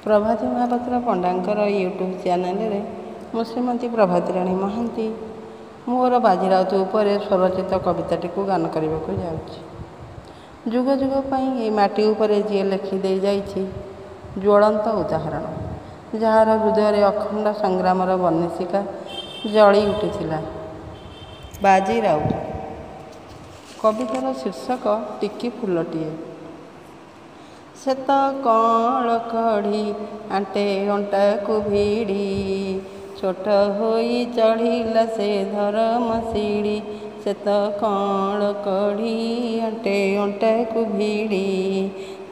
प्रभाती Mahapatra पंडांकर YouTube channel रे मु श्रीमती प्रभाती राणी महांती मोर बाजीराउत उपरे स्वरचित कविताटी को गान करने को जाऊँगी। जुग जुग पाई माटी उपरे जी लिखिदे जाइछि ज्वलंत उदाहरण जार हृदय अखंड संग्राम बन्निशिका जली उठिथिला बाजीराउत। कवितार शीर्षक टिकी फुलटिए। से तो कण कढ़ी आंटे अंटा को भिड़ी छोट होई चढ़िला से धर्म सीढ़ी। से तो कण कढ़ी आंटे अंटा को भिड़ी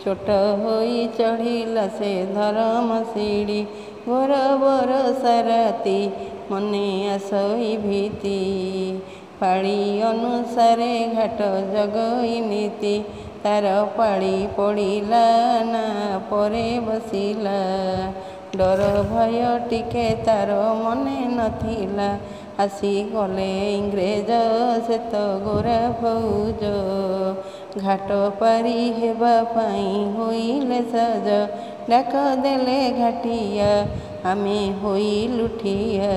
छोट होई चढ़िला से धर्म सीढ़ी। गोर बर साराती मने आसई भीति पाड़ी अनुसारे घाट जगई नीति। तार पाड़ी पड़िला ना परे बसिला डर भय टिके तार मने नथिला। आसी गले इंग्रेज से तो गोरा फौज घाट पारी हेबा पाई होइले सज। डाक देले घाटिया आमे होई लुठिया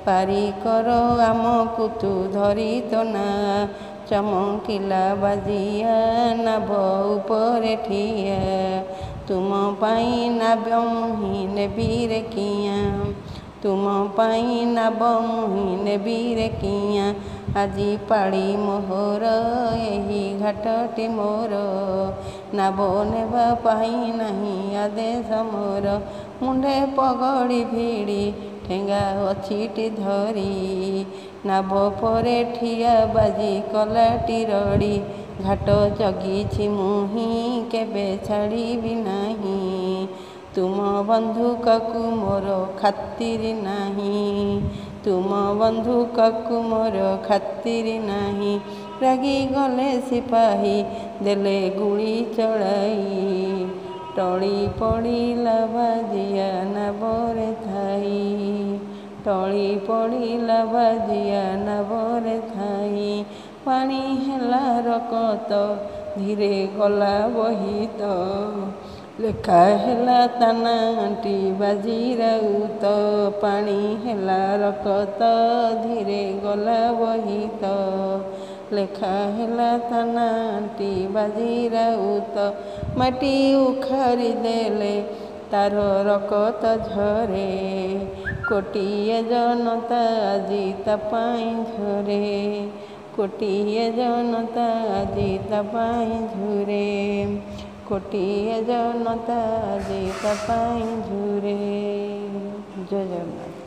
पारी करो आमकु तू धरी तो ना। चमकिला बाजिया नाभ उपरे ठिया तुम पाई नाभ मुही नेबी रे किया तुम पाई नाभ मुही नेबी रे किया। आजी पाड़ी मोहर एही घाटटी मोर नाभ नेबा पाई नहीं आदेश मोर। मुंडे पगड़ी भिड़ी ठेंगा अछिटी धरी नाभ परे ठिया बाजी कलाटी रड़ी। घाट जगिछि मुही केबे छाड़िबी नाही तुम बंधुककु मोर खातिर नाही तुम बंधुककु मोर खातिर नाही। रागी गले सिपाही देले गुली चढ़ाई टली पड़िला बाजिया नाबरे थाई टली पड़िला बाजिया नाबरे थाई। पानी हेला रकत धीरे गला बहित लेखा हेला तानाटी बाजीराउत। पानी हेला रकत धीरे गला बहित लेखा हेला तानाटी बाजीराउत। माटी उखारी देले तार रकत झरे कोटिए जनता आजी तापाई झरे कोटिए जनता आजी तापाई झुरे कोटिए जनता आजी तापाई झुरे। जय जगन्नाथ।